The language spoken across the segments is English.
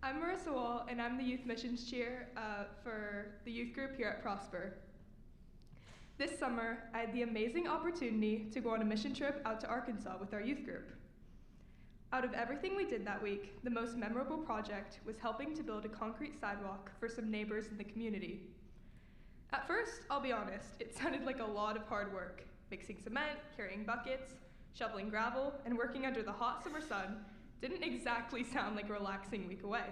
I'm Marissa Wall, and I'm the Youth Missions Chair for the youth group here at Prosper. This summer, I had the amazing opportunity to go on a mission trip out to Arkansas with our youth group. Out of everything we did that week, the most memorable project was helping to build a concrete sidewalk for some neighbors in the community. At first, I'll be honest, it sounded like a lot of hard work, mixing cement, carrying buckets, shoveling gravel, and working under the hot summer sun didn't exactly sound like a relaxing week away.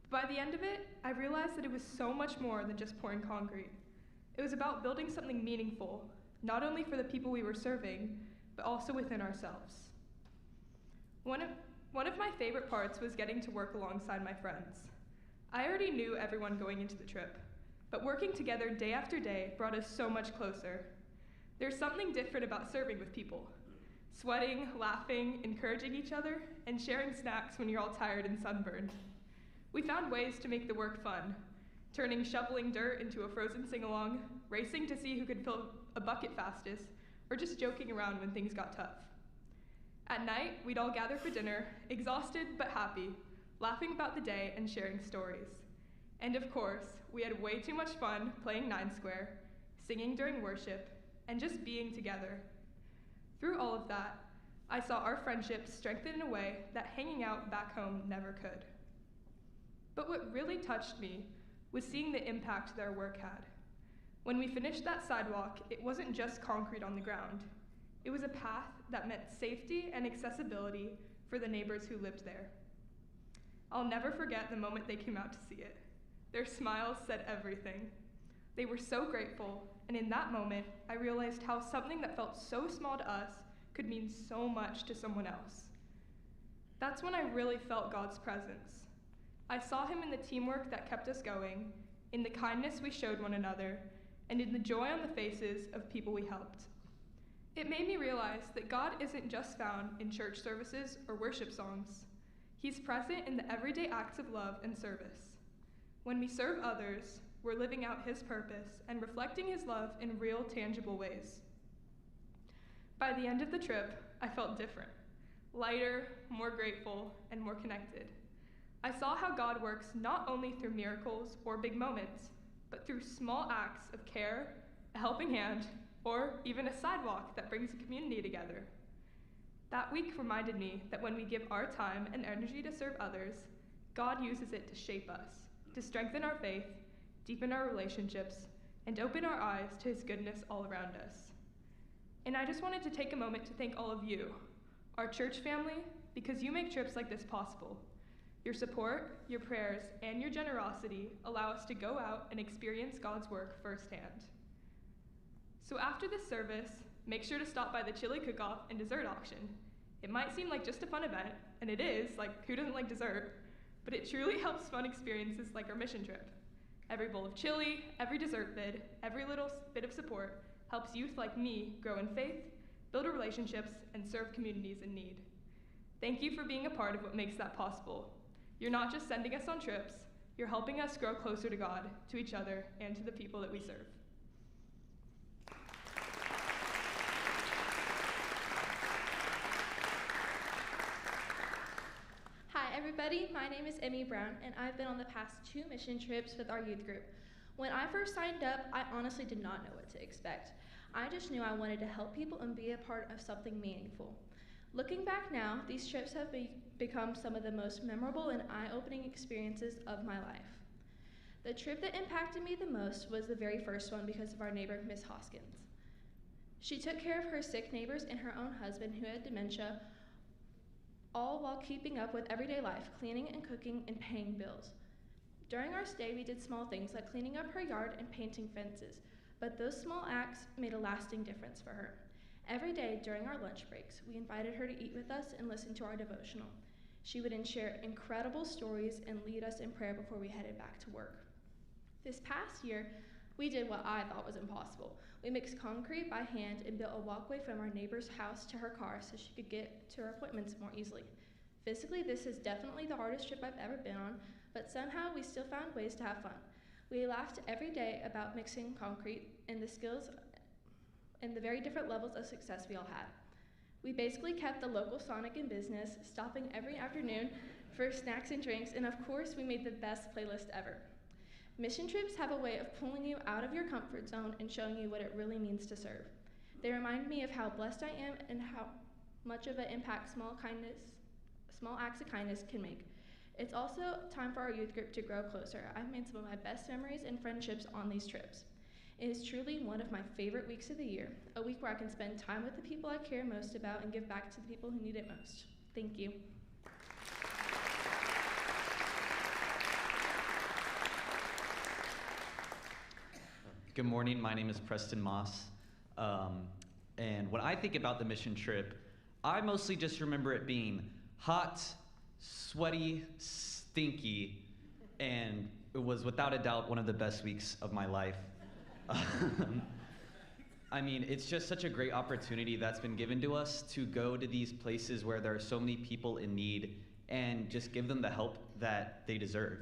By the end of it, I realized that it was so much more than just pouring concrete. It was about building something meaningful, not only for the people we were serving, but also within ourselves. One of my favorite parts was getting to work alongside my friends. I already knew everyone going into the trip, but working together day after day brought us so much closer. There's something different about serving with people. Sweating, laughing, encouraging each other, and sharing snacks when you're all tired and sunburned. We found ways to make the work fun, turning shoveling dirt into a frozen sing-along, racing to see who could fill a bucket fastest, or just joking around when things got tough. At night, we'd all gather for dinner, exhausted but happy, laughing about the day and sharing stories. And of course, we had way too much fun playing Nine Square, singing during worship, and just being together. Through all of that, I saw our friendships strengthen in a way that hanging out back home never could. But what really touched me was seeing the impact their work had. When we finished that sidewalk, it wasn't just concrete on the ground. It was a path that meant safety and accessibility for the neighbors who lived there. I'll never forget the moment they came out to see it. Their smiles said everything. They were so grateful, and in that moment, I realized how something that felt so small to us could mean so much to someone else. That's when I really felt God's presence. I saw him in the teamwork that kept us going, in the kindness we showed one another, and in the joy on the faces of people we helped. It made me realize that God isn't just found in church services or worship songs. He's present in the everyday acts of love and service. When we serve others, we're living out his purpose and reflecting his love in real, tangible ways. By the end of the trip, I felt different, lighter, more grateful, and more connected. I saw how God works not only through miracles or big moments, but through small acts of care, a helping hand, or even a sidewalk that brings a community together. That week reminded me that when we give our time and energy to serve others, God uses it to shape us, to strengthen our faith, deepen our relationships, and open our eyes to his goodness all around us. And I just wanted to take a moment to thank all of you, our church family, because you make trips like this possible. Your support, your prayers, and your generosity allow us to go out and experience God's work firsthand. So after this service, make sure to stop by the chili cook-off and dessert auction. It might seem like just a fun event, and it is, like who doesn't like dessert? But it truly helps fun experiences like our mission trip. Every bowl of chili, every dessert bid, every little bit of support helps youth like me grow in faith, build relationships, and serve communities in need. Thank you for being a part of what makes that possible. You're not just sending us on trips, you're helping us grow closer to God, to each other, and to the people that we serve. Hi everybody, my name is Emmy Brown, and I've been on the past 2 mission trips with our youth group. When I first signed up, I honestly did not know what to expect. I just knew I wanted to help people and be a part of something meaningful. Looking back now, these trips have become some of the most memorable and eye-opening experiences of my life. The trip that impacted me the most was the very first one because of our neighbor, Miss Hoskins. She took care of her sick neighbors and her own husband who had dementia, all while keeping up with everyday life, cleaning and cooking and paying bills. During our stay, we did small things like cleaning up her yard and painting fences, but those small acts made a lasting difference for her. Every day during our lunch breaks, we invited her to eat with us and listen to our devotional. She would then share incredible stories and lead us in prayer before we headed back to work. This past year, we did what I thought was impossible. We mixed concrete by hand and built a walkway from our neighbor's house to her car so she could get to her appointments more easily. Physically, this is definitely the hardest trip I've ever been on, but somehow we still found ways to have fun. We laughed every day about mixing concrete and the skills and the very different levels of success we all had. We basically kept the local Sonic in business, stopping every afternoon for snacks and drinks, and of course, we made the best playlist ever. Mission trips have a way of pulling you out of your comfort zone and showing you what it really means to serve. They remind me of how blessed I am and how much of an impact small acts of kindness can make. It's also time for our youth group to grow closer. I've made some of my best memories and friendships on these trips. It is truly one of my favorite weeks of the year, a week where I can spend time with the people I care most about and give back to the people who need it most. Thank you. Good morning, my name is Preston Moss. And when I think about the mission trip, I mostly just remember it being hot, sweaty, stinky, and it was without a doubt one of the best weeks of my life. I mean, it's just such a great opportunity that's been given to us to go to these places where there are so many people in need and just give them the help that they deserve.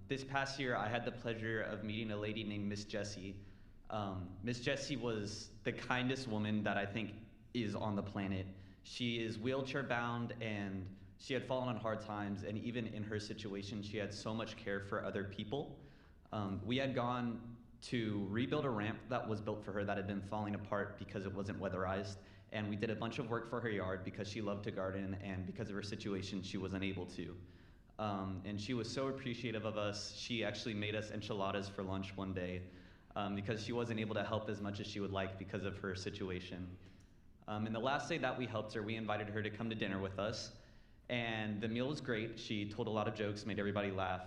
This past year, I had the pleasure of meeting a lady named Miss Jessie. Miss Jessie was the kindest woman that I think is on the planet. She is wheelchair bound and she had fallen on hard times, and even in her situation, she had so much care for other people. We had gone to rebuild a ramp that was built for her that had been falling apart because it wasn't weatherized, and we did a bunch of work for her yard because she loved to garden, and because of her situation, she was unable to. And she was so appreciative of us. She actually made us enchiladas for lunch one day because she wasn't able to help as much as she would like because of her situation. And the last day that we helped her, we invited her to come to dinner with us. And the meal was great. She told a lot of jokes, made everybody laugh.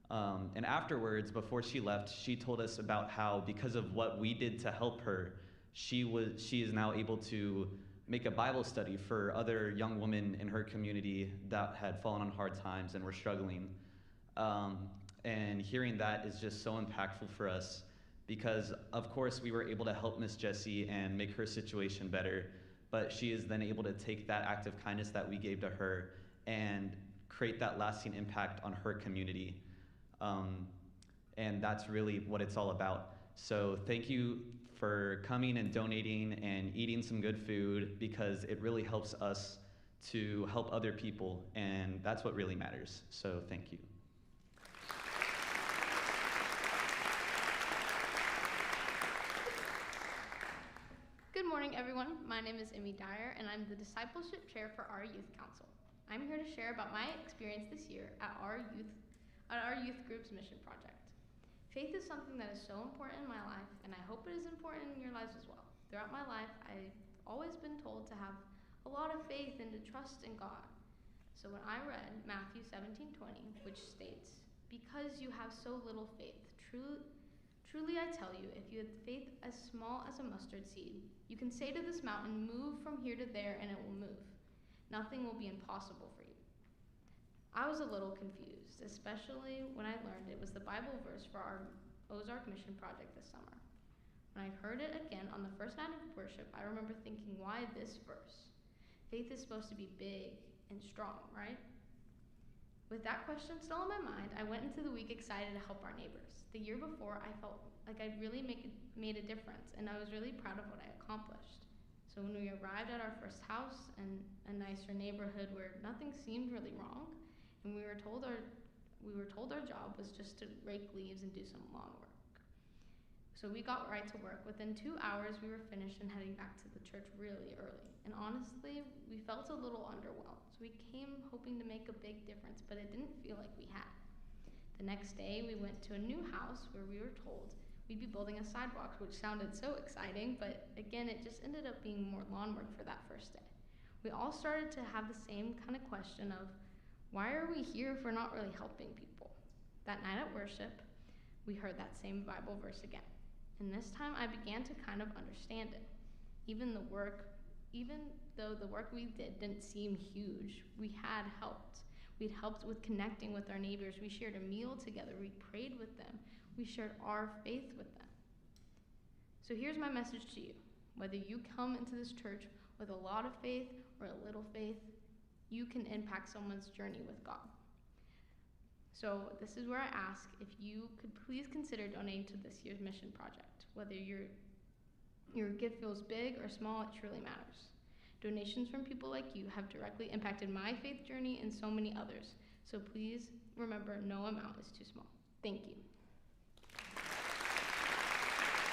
And afterwards, before she left, she told us about how because of what we did to help her, she is now able to make a Bible study for other young women in her community that had fallen on hard times and were struggling. And hearing that is just so impactful for us because, of course, we were able to help Miss Jessie and make her situation better, but she is then able to take that act of kindness that we gave to her and create that lasting impact on her community. And that's really what it's all about. So thank you for coming and donating and eating some good food because it really helps us to help other people, and that's what really matters. So thank you. Good morning, everyone. My name is Emmy Dyer, and I'm the Discipleship Chair for our Youth Council. I'm here to share about my experience this year at our youth group's mission project. Faith is something that is so important in my life, and I hope it is important in your lives as well. Throughout my life, I've always been told to have a lot of faith and to trust in God. So when I read Matthew 17:20, which states, "Because you have so little faith, truly I tell you, if you have faith as small as a mustard seed, you can say to this mountain, 'Move from here to there,' and it will move. Nothing will be impossible for you." I was a little confused, especially when I learned it was the Bible verse for our Ozark Mission Project this summer. When I heard it again on the first night of worship, I remember thinking, why this verse? Faith is supposed to be big and strong, right? With that question still in my mind, I went into the week excited to help our neighbors. The year before, I felt like I'd really made a difference, and I was really proud of what I accomplished. So when we arrived at our first house in a nicer neighborhood where nothing seemed really wrong, and we were told our job was just to rake leaves and do some lawn work. So we got right to work. Within 2 hours, we were finished and heading back to the church really early. And honestly, we felt a little underwhelmed. So we came hoping to make a big difference, but it didn't feel like we had. The next day, we went to a new house where we were told we'd be building a sidewalk, which sounded so exciting, but again, it just ended up being more lawn work for that first day. We all started to have the same kind of question of, why are we here if we're not really helping people? That night at worship, we heard that same Bible verse again. And this time I began to kind of understand it. Even though the work we did didn't seem huge, we had helped. We'd helped with connecting with our neighbors. We shared a meal together. We prayed with them. We shared our faith with them. So here's my message to you. Whether you come into this church with a lot of faith or a little faith, you can impact someone's journey with God. So this is where I ask if you could please consider donating to this year's mission project. Whether your gift feels big or small, it truly matters. Donations from people like you have directly impacted my faith journey and so many others. So please remember, no amount is too small. Thank you.